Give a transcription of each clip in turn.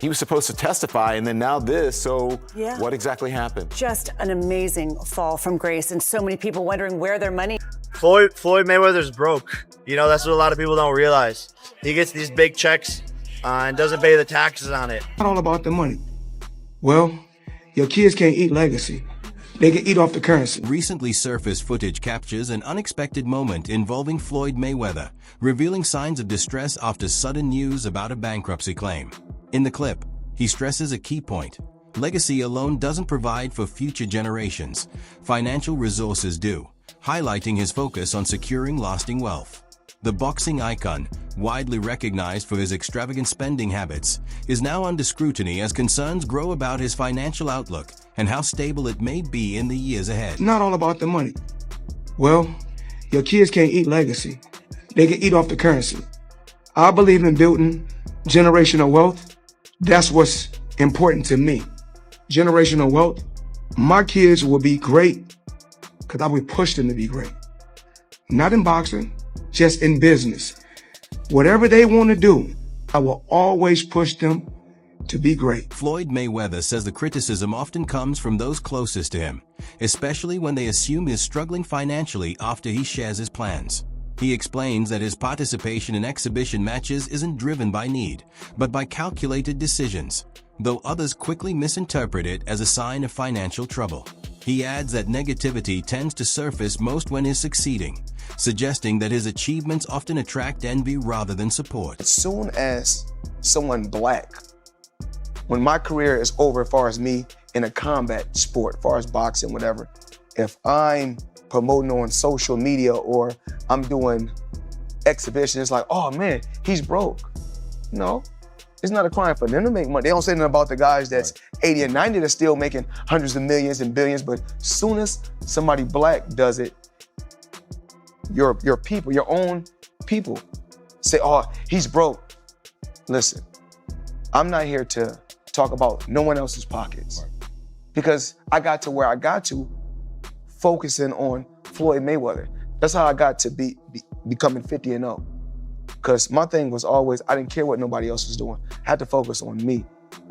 He was supposed to testify, and then now this. So what exactly happened? Just an amazing fall from grace, and so many people wondering where their money. Floyd Mayweather's broke. You know, that's what a lot of people don't realize. He gets these big checks and doesn't pay the taxes on it. Not all about the money. Well, your kids can't eat legacy. They can eat off the currency. Recently surfaced footage captures an unexpected moment involving Floyd Mayweather, revealing signs of distress after sudden news about a bankruptcy claim. In the clip, he stresses a key point. Legacy alone doesn't provide for future generations. Financial resources do, highlighting his focus on securing lasting wealth. The boxing icon, widely recognized for his extravagant spending habits, is now under scrutiny as concerns grow about his financial outlook and how stable it may be in the years ahead. Not all about the money. Well, your kids can't eat legacy. They can eat off the currency. I believe in building generational wealth. That's what's important to me. Generational wealth. My kids will be great because I will push them to be great. Not in boxing, just in business. Whatever they want to do, I will always push them to be great. Floyd Mayweather says the criticism often comes from those closest to him, especially when they assume he's struggling financially after he shares his plans. He explains that his participation in exhibition matches isn't driven by need, but by calculated decisions, though others quickly misinterpret it as a sign of financial trouble. He adds that negativity tends to surface most when he's succeeding, suggesting that his achievements often attract envy rather than support. As soon as someone black, when my career is over as far as me in a combat sport, as far as boxing, whatever, if I'm promoting on social media or I'm doing exhibitions, it's like, oh man, he's broke. No, it's not a crime for them to make money. They don't say nothing about the guys that's 80 and 90 that's still making hundreds of millions and billions, but as soon as somebody black does it, your people, your own people say, oh, he's broke. Listen, I'm not here to talk about no one else's pockets because I got to where I got to focusing on Floyd Mayweather. That's how I got to becoming 50-0. Because my thing was always, I didn't care what nobody else was doing. I had to focus on me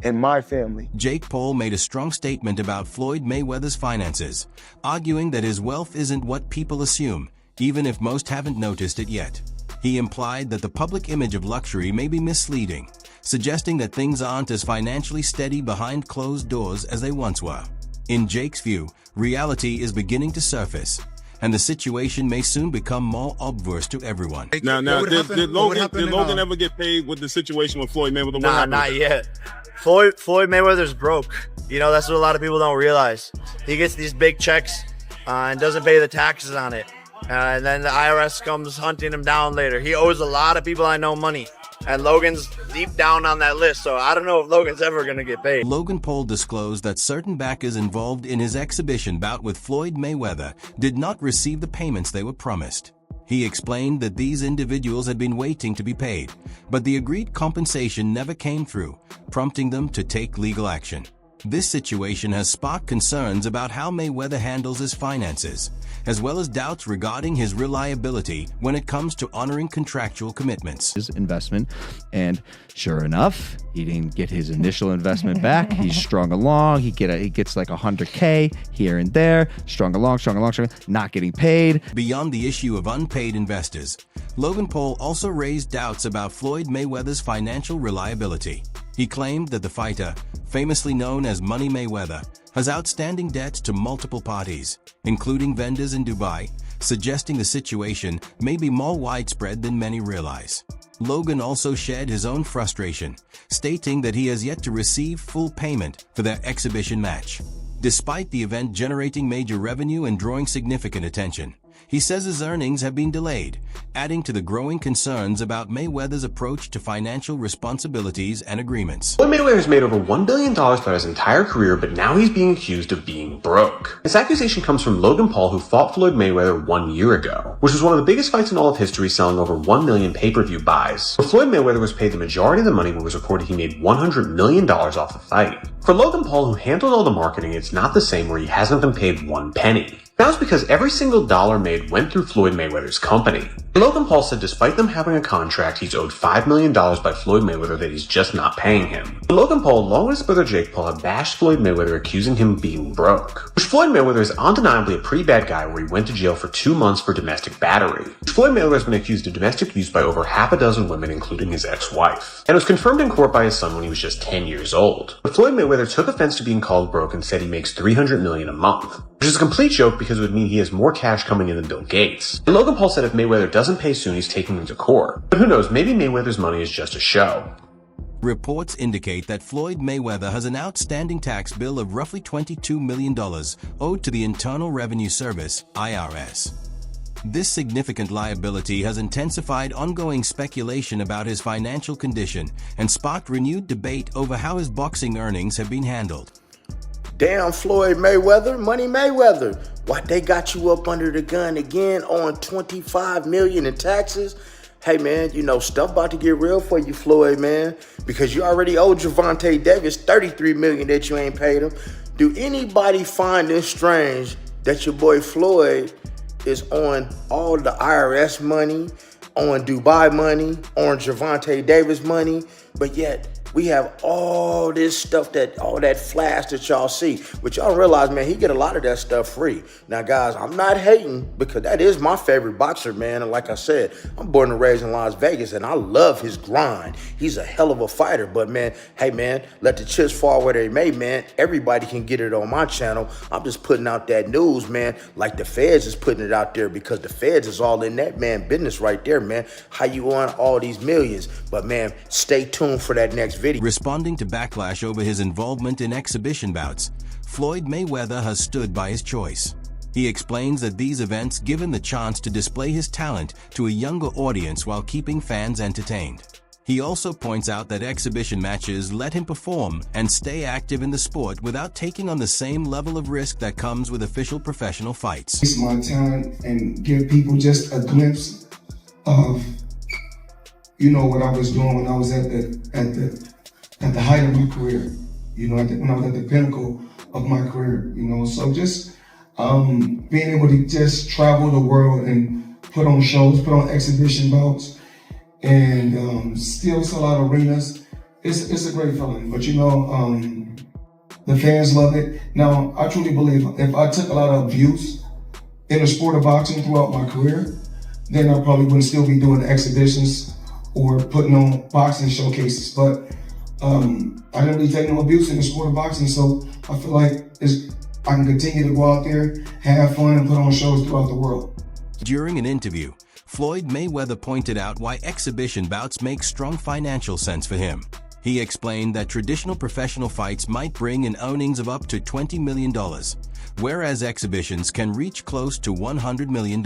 and my family. Jake Paul made a strong statement about Floyd Mayweather's finances, arguing that his wealth isn't what people assume, even if most haven't noticed it yet. He implied that the public image of luxury may be misleading, suggesting that things aren't as financially steady behind closed doors as they once were. In Jake's view, reality is beginning to surface, and the situation may soon become more obvious to everyone. Now, did Logan ever get paid with the situation with Floyd Mayweather? Nah, not yet. Floyd Mayweather's broke. You know, that's what a lot of people don't realize. He gets these big checks and doesn't pay the taxes on it. And then the IRS comes hunting him down later. He owes a lot of people I know money. And Logan's deep down on that list, so I don't know if Logan's ever going to get paid. Logan Paul disclosed that certain backers involved in his exhibition bout with Floyd Mayweather did not receive the payments they were promised. He explained that these individuals had been waiting to be paid, but the agreed compensation never came through, prompting them to take legal action. This situation has sparked concerns about how Mayweather handles his finances, as well as doubts regarding his reliability when it comes to honoring contractual commitments. His investment, and sure enough, he didn't get his initial investment back. He's strung along. He gets like $100K here and there, strung along, not getting paid. Beyond the issue of unpaid investors, Logan Paul also raised doubts about Floyd Mayweather's financial reliability. He claimed that the fighter, famously known as Money Mayweather, has outstanding debts to multiple parties, including vendors in Dubai, suggesting the situation may be more widespread than many realize. Logan also shared his own frustration, stating that he has yet to receive full payment for their exhibition match. Despite the event generating major revenue and drawing significant attention, he says his earnings have been delayed, adding to the growing concerns about Mayweather's approach to financial responsibilities and agreements. Floyd Mayweather has made over $1 billion throughout his entire career, but now he's being accused of being broke. This accusation comes from Logan Paul, who fought Floyd Mayweather 1 year ago, which was one of the biggest fights in all of history, selling over 1 million pay-per-view buys. But Floyd Mayweather was paid the majority of the money when it was reported he made $100 million off the fight. For Logan Paul, who handled all the marketing, it's not the same where he hasn't been paid one penny. That was because every single dollar made went through Floyd Mayweather's company. Logan Paul said despite them having a contract, he's owed $5 million by Floyd Mayweather that he's just not paying him. Logan Paul, along with his brother Jake Paul, have bashed Floyd Mayweather, accusing him of being broke. Which Floyd Mayweather is undeniably a pretty bad guy, where he went to jail for 2 months for domestic battery. Which Floyd Mayweather has been accused of domestic abuse by over half a dozen women, including his ex-wife. And was confirmed in court by his son when he was just 10 years old. But Floyd Mayweather took offense to being called broke and said he makes $300 million a month. Which is a complete joke because it would mean he has more cash coming in than Bill Gates. And Logan Paul said if Mayweather doesn't pay soon, he's taking him to court. But who knows, maybe Mayweather's money is just a show. Reports indicate that Floyd Mayweather has an outstanding tax bill of roughly $22 million owed to the Internal Revenue Service, IRS. This significant liability has intensified ongoing speculation about his financial condition and sparked renewed debate over how his boxing earnings have been handled. Damn, Floyd Mayweather, Money Mayweather. What, they got you up under the gun again on $25 million in taxes? Hey, man, you know, stuff about to get real for you, Floyd, man, because you already owe Gervonta Davis $33 million that you ain't paid him. Do anybody find this strange that your boy Floyd is on all the IRS money, on Dubai money, on Gervonta Davis money, but yet we have all this stuff, all that flash that y'all see, but y'all realize, man, he get a lot of that stuff free. Now, guys, I'm not hating because that is my favorite boxer, man. And like I said, I'm born and raised in Las Vegas, and I love his grind. He's a hell of a fighter. But, man, hey, man, let the chips fall where they may, man. Everybody can get it on my channel. I'm just putting out that news, man, like the feds is putting it out there, because the feds is all in that, man, business right there, man. How you on all these millions? But, man, stay tuned for that next video. Responding to backlash over his involvement in exhibition bouts, Floyd Mayweather has stood by his choice. He explains that these events give him the chance to display his talent to a younger audience while keeping fans entertained. He also points out that exhibition matches let him perform and stay active in the sport without taking on the same level of risk that comes with official professional fights. It's my talent and give people just a glimpse of, you know, what I was doing when I was at the height of my career, you know, when I was at the pinnacle of my career, you know. So just being able to just travel the world and put on shows, put on exhibition bouts, and still sell out arenas, it's a great feeling. But you know, the fans love it. Now, I truly believe if I took a lot of abuse in the sport of boxing throughout my career, then I probably wouldn't still be doing exhibitions or putting on boxing showcases. But I didn't really take no abuse in the sport of boxing, so I feel like I can continue to go out there, have fun, and put on shows throughout the world. During an interview, Floyd Mayweather pointed out why exhibition bouts make strong financial sense for him. He explained that traditional professional fights might bring in earnings of up to $20 million, whereas exhibitions can reach close to $100 million.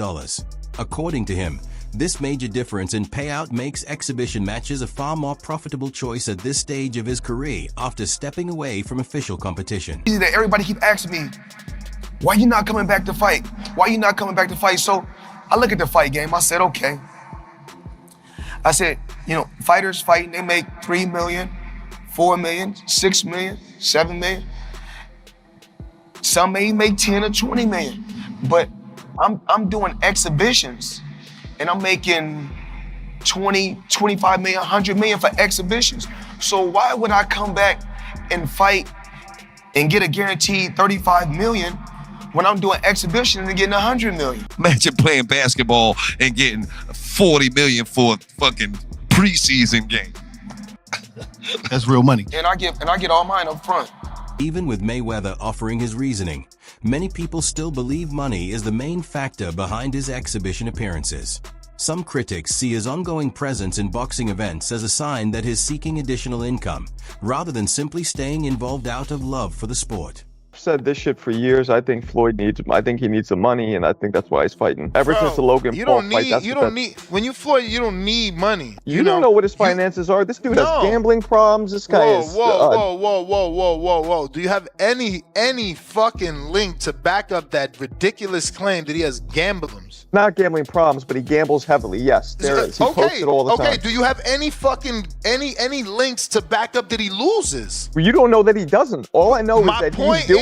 According to him, this major difference in payout makes exhibition matches a far more profitable choice at this stage of his career after stepping away from official competition. Everybody keep asking me, why you not coming back to fight? Why you not coming back to fight? So I look at the fight game, I said, okay. I said, you know, fighters fighting, they make $3 million, $4 million, $6 million, $7 million. Some may make 10 or 20 million, but I'm doing exhibitions and I'm making 20, 25 million, 100 million for exhibitions. So why would I come back and fight and get a guaranteed 35 million when I'm doing exhibitions and getting 100 million? Imagine playing basketball and getting 40 million for a fucking preseason game. That's real money. And I get all mine up front. Even with Mayweather offering his reasoning, many people still believe money is the main factor behind his exhibition appearances. Some critics see his ongoing presence in boxing events as a sign that he's seeking additional income, rather than simply staying involved out of love for the sport. I've said this shit for years. I think I think he needs the money, and I think that's why he's fighting. Ever since the Logan Paul fight, when you Floyd, you don't need money. You don't know what his finances are. This dude has gambling problems. This guy is. Whoa. Do you have any fucking link to back up that ridiculous claim that he has gamblings? Not gambling problems, but he gambles heavily. Yes, there is. He posts it all the time. Okay, do you have any fucking any links to back up that he loses? Well, you don't know that he doesn't. All I know is that he's doing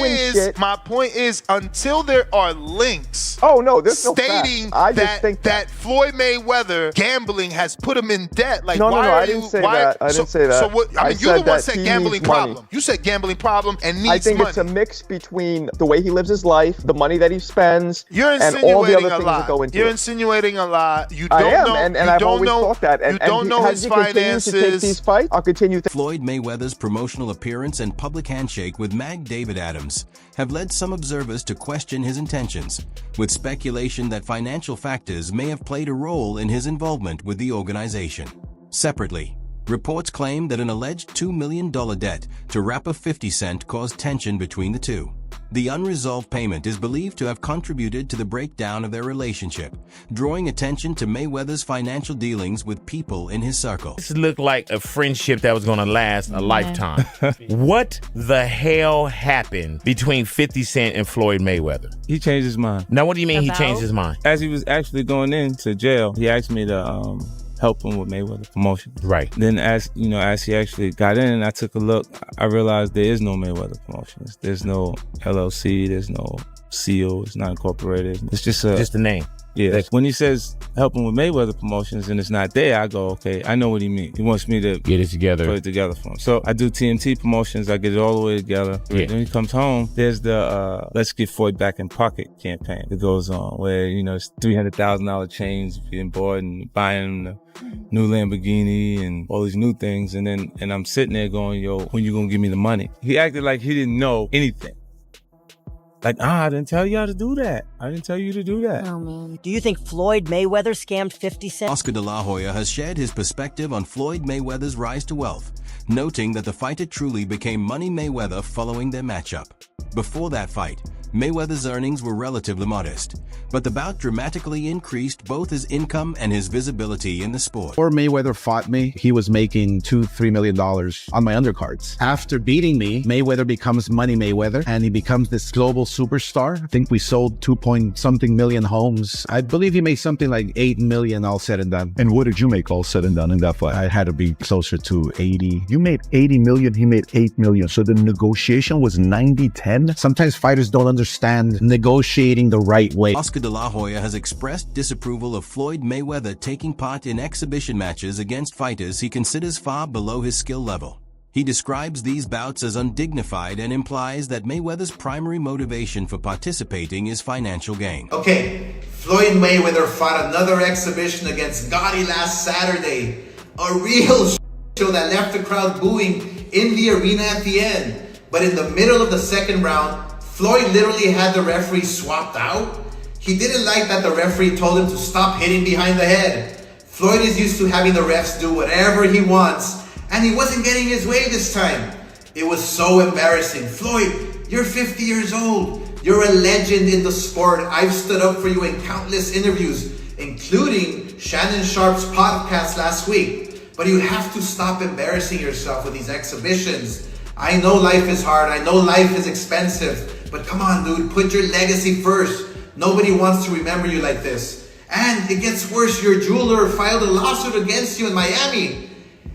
point is, until there are links. Oh no, there's no stating fact. I just think that Floyd Mayweather gambling has put him in debt. Like, no, why I didn't say that. I didn't say that. So what? I mean, you're the one that said gambling problem. Money. You said gambling problem and needs money. I think it's a mix between the way he lives his life, the money that he spends, you're and all the other a things lot. that go into You're it. insinuating a lot. You don't I am, know, and you I've don't always know, thought that. And, you don't know his finances. To take these fights, I'll continue to. Floyd Mayweather's promotional appearance and public handshake with Mag David Adams have led some observers to question his intentions, with speculation that financial factors may have played a role in his involvement with the organization. Separately, reports claim that an alleged $2 million debt to rapper 50 Cent caused tension between the two. The unresolved payment is believed to have contributed to the breakdown of their relationship, drawing attention to Mayweather's financial dealings with people in his circle. This looked like a friendship that was going to last a lifetime. What the hell happened between 50 Cent and Floyd Mayweather? He changed his mind. Now, what do you mean he changed his mind? As he was actually going into jail, he asked me to help him with Mayweather Promotions. Right. Then as he actually got in and I took a look, I realized there is no Mayweather Promotions. There's no LLC, there's no seal, it's not incorporated. It's just a name. Yeah. When he says help him with Mayweather Promotions and it's not there, I go, okay, I know what he means. He wants me to get it together. Put it together for him. So I do TNT Promotions, I get it all the way together. Yeah. Then he comes home, there's the Let's Get Floyd Back in Pocket campaign that goes on where, it's $300,000 chains getting bought and buying the new Lamborghini and all these new things. And I'm sitting there going, yo, when you gonna give me the money? He acted like he didn't know anything. Like, I didn't tell y'all to do that. I didn't tell you to do that. Oh, man. Do you think Floyd Mayweather scammed 50 Cent? Oscar de la Hoya has shared his perspective on Floyd Mayweather's rise to wealth, noting that the fighter truly became Money Mayweather following their matchup. Before that fight, Mayweather's earnings were relatively modest, but the bout dramatically increased both his income and his visibility in the sport. Before Mayweather fought me, he was making $2-3 million on my undercards. After beating me, Mayweather becomes Money Mayweather, and he becomes this global superstar. I think we sold 2-point-something million homes. I believe he made something like 8 million all said and done. And what did you make all said and done in that fight? I had to be closer to 80. You made 80 million, he made 8 million. So the negotiation was 90-10. Sometimes fighters don't understand negotiating the right way. Oscar de la Hoya has expressed disapproval of Floyd Mayweather taking part in exhibition matches against fighters he considers far below his skill level. He describes these bouts as undignified and implies that Mayweather's primary motivation for participating is financial gain. Okay, Floyd Mayweather fought another exhibition against Gotti last Saturday. A real show that left the crowd booing in the arena at the end. But in the middle of the second round, Floyd literally had the referee swapped out. He didn't like that the referee told him to stop hitting behind the head. Floyd is used to having the refs do whatever he wants, and he wasn't getting his way this time. It was so embarrassing. Floyd, you're 50 years old. You're a legend in the sport. I've stood up for you in countless interviews, including Shannon Sharp's podcast last week. But you have to stop embarrassing yourself with these exhibitions. I know life is hard. I know life is expensive. But come on, dude, put your legacy first. Nobody wants to remember you like this. And it gets worse. Your jeweler filed a lawsuit against you in Miami.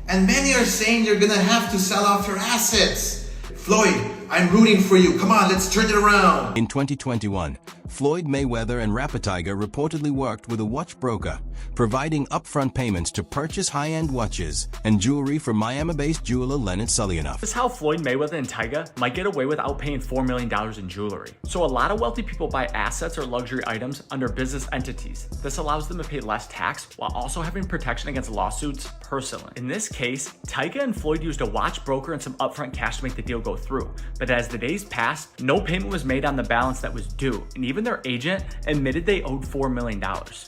And many are saying you're gonna have to sell off your assets. Floyd, I'm rooting for you. Come on, let's turn it around. In 2021, Floyd Mayweather and Rapper Tiger reportedly worked with a watch broker, providing upfront payments to purchase high-end watches and jewelry from Miami-based jeweler Leonard Sullianoff. This is how Floyd Mayweather and Tyga might get away without paying $4 million in jewelry. So a lot of wealthy people buy assets or luxury items under business entities. This allows them to pay less tax while also having protection against lawsuits personally. In this case, Tyga and Floyd used a watch broker and some upfront cash to make the deal go through. But as the days passed, no payment was made on the balance that was due, and even their agent admitted they owed $4 million.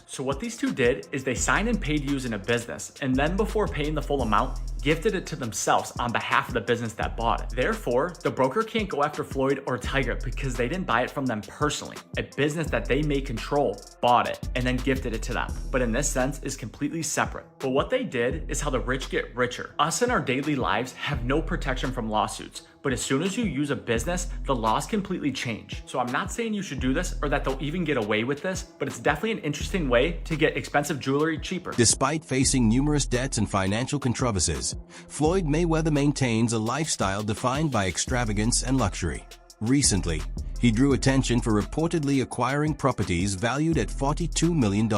So what these two did is they signed and paid using a business, and then before paying the full amount, gifted it to themselves on behalf of the business that bought it. Therefore, the broker can't go after Floyd or Tiger because they didn't buy it from them personally. A business that they may control bought it and then gifted it to them, but in this sense is completely separate. But what they did is how the rich get richer. Us in our daily lives have no protection from lawsuits, but as soon as you use a business, the laws completely change. So I'm not saying you should do this or that they'll even get away with this, but it's definitely an interesting way to get expensive jewelry cheaper. Despite facing numerous debts and financial controversies, Floyd Mayweather maintains a lifestyle defined by extravagance and luxury. Recently, he drew attention for reportedly acquiring properties valued at $42 million.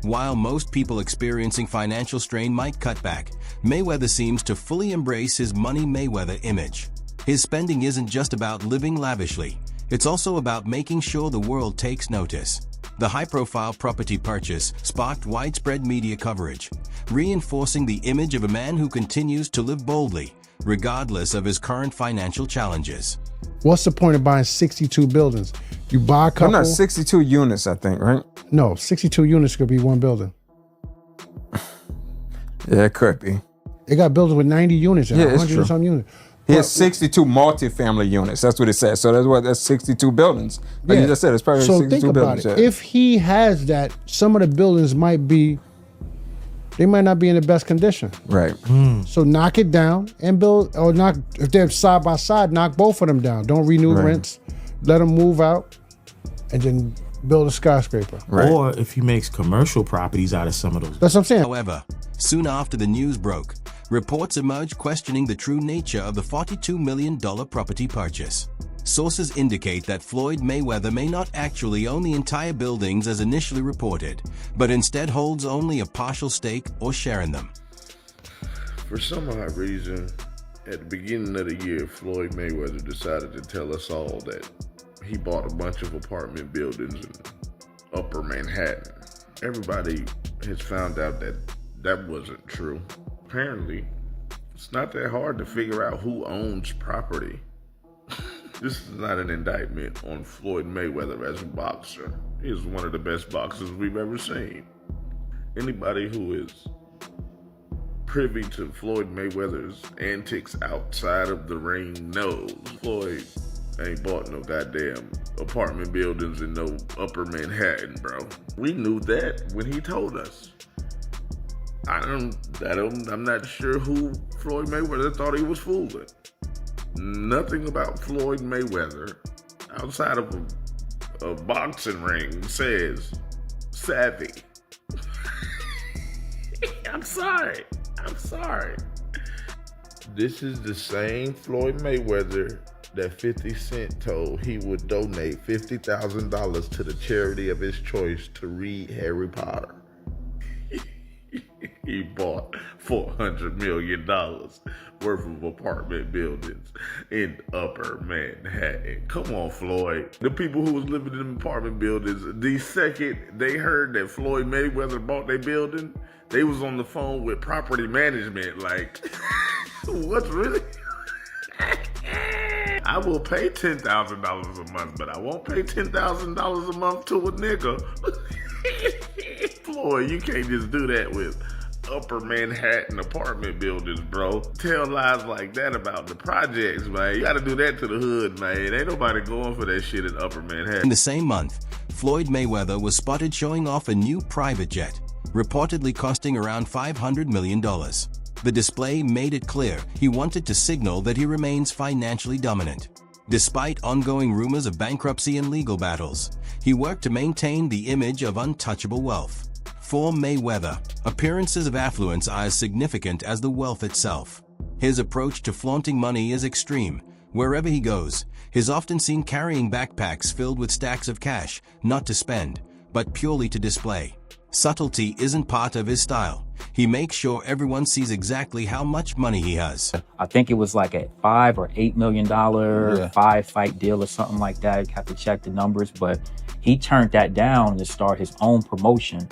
While most people experiencing financial strain might cut back, Mayweather seems to fully embrace his Money Mayweather image. His spending isn't just about living lavishly, it's also about making sure the world takes notice. The high-profile property purchase sparked widespread media coverage, reinforcing the image of a man who continues to live boldly, regardless of his current financial challenges. What's the point of buying 62 buildings? You buy a couple. No, 62 units, I think, right? No, 62 units could be one building. Yeah, it could be. They got buildings with 90 units and Yeah, it's 100 true. and some units. He has 62 multifamily units. That's what it says. So that's 62 buildings. Like you just said, it's probably So 62 think about buildings. it. Yeah. If he has that, some of the buildings might not be in the best condition. Right. So knock it down and build, or knock, if they're side by side, knock both of them down. Don't renew Right. rents. Let them move out and then build a skyscraper. Or if he makes commercial properties out of some of those. That's what I'm saying. However, soon after the news broke, reports emerged questioning the true nature of the $42 million property purchase. Sources indicate that Floyd Mayweather may not actually own the entire buildings as initially reported, but instead holds only a partial stake or share in them. For some odd reason, at the beginning of the year, Floyd Mayweather decided to tell us all that he bought a bunch of apartment buildings in Upper Manhattan. Everybody has found out that that wasn't true. Apparently, it's not that hard to figure out who owns property. This is not an indictment on Floyd Mayweather as a boxer. He is one of the best boxers we've ever seen. Anybody who is privy to Floyd Mayweather's antics outside of the ring knows Floyd ain't bought no goddamn apartment buildings in no Upper Manhattan, bro. We knew that when he told us. I'm not sure who Floyd Mayweather thought he was fooling. Nothing about Floyd Mayweather outside of a boxing ring says savvy. I'm sorry. This is the same Floyd Mayweather that 50 Cent told he would donate $50,000 to the charity of his choice to read Harry Potter. He bought $400 million worth of apartment buildings in Upper Manhattan. Come on, Floyd. The people who was living in them apartment buildings, the second they heard that Floyd Mayweather bought their building, they was on the phone with property management like, what's really? I will pay $10,000 a month, but I won't pay $10,000 a month to a nigga. Floyd, you can't just do that with Upper Manhattan apartment buildings, bro. Tell lies like that about the projects, man. You gotta do that to the hood, man. Ain't nobody going for that shit in Upper Manhattan. In the same month, Floyd Mayweather was spotted showing off a new private jet, reportedly costing around $500 million. The display made it clear he wanted to signal that he remains financially dominant. Despite ongoing rumors of bankruptcy and legal battles, he worked to maintain the image of untouchable wealth. For Mayweather, appearances of affluence are as significant as the wealth itself. His approach to flaunting money is extreme. Wherever he goes, he's often seen carrying backpacks filled with stacks of cash, not to spend, but purely to display. Subtlety isn't part of his style. He makes sure everyone sees exactly how much money he has. I think it was like a $5 or $8 million 5-fight deal or something like that. You have to check the numbers, but he turned that down to start his own promotion.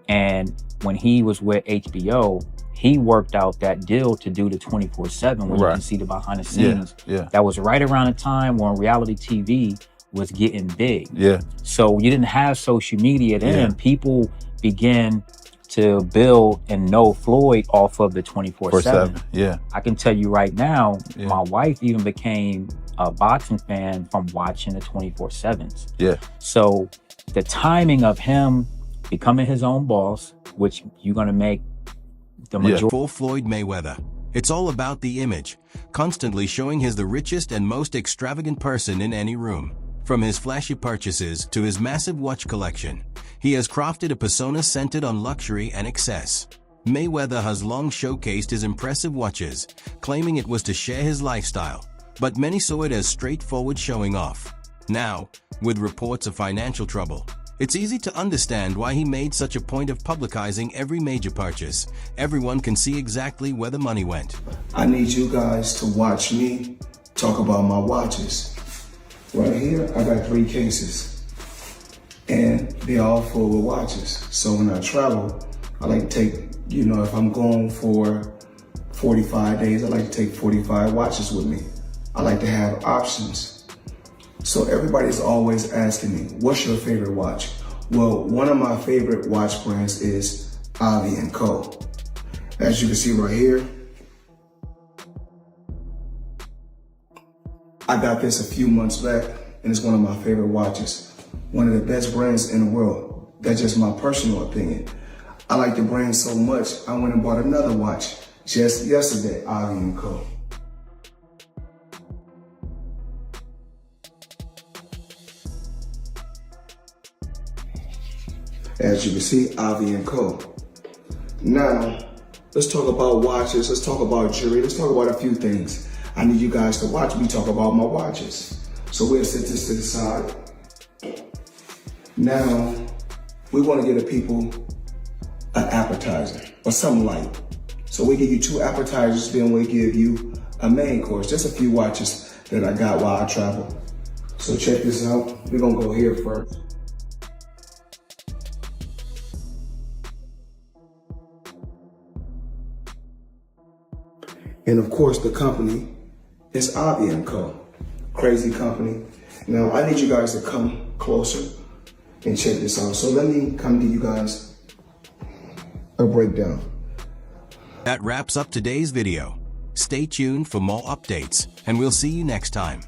And when he was with HBO, he worked out that deal to do the 24/7 where you can see the behind the scenes. That was right around the time when reality TV was getting big. So you didn't have social media then. People began to build and know Floyd off of the 24/7. I can tell you right now, my wife even became a boxing fan from watching the 24/7s. So the timing of him becoming his own boss, which you're gonna make the majority. For Floyd Mayweather, it's all about the image, constantly showing he's the richest and most extravagant person in any room. From his flashy purchases to his massive watch collection, he has crafted a persona centered on luxury and excess. Mayweather has long showcased his impressive watches, claiming it was to share his lifestyle. but many saw it as straightforward showing off. Now, with reports of financial trouble, it's easy to understand why he made such a point of publicizing every major purchase. Everyone can see exactly where the money went. I need you guys to watch me talk about my watches. Right here, I got 3 cases, and they're all full with watches. So when I travel, I like to take, if I'm going for 45 days, I like to take 45 watches with me. I like to have options. So everybody's always asking me, what's your favorite watch? Well, one of my favorite watch brands is Lavish & Co. As you can see right here, I got this a few months back, and it's one of my favorite watches. One of the best brands in the world. That's just my personal opinion. I like the brand so much, I went and bought another watch just yesterday, Lavish & Co. As you can see, Lavish & Co. Now, let's talk about watches, let's talk about jewelry, let's talk about a few things. I need you guys to watch me talk about my watches. So we'll set this to the side. Now, we want to give the people an appetizer or something light. So we give you 2 appetizers, then we give you a main course. Just a few watches that I got while I travel. So check this out. We're gonna go here first. And of course, the company is Lavish & Co. Crazy company. Now, I need you guys to come closer and check this out. So let me come to you guys a breakdown. That wraps up today's video. Stay tuned for more updates, and we'll see you next time.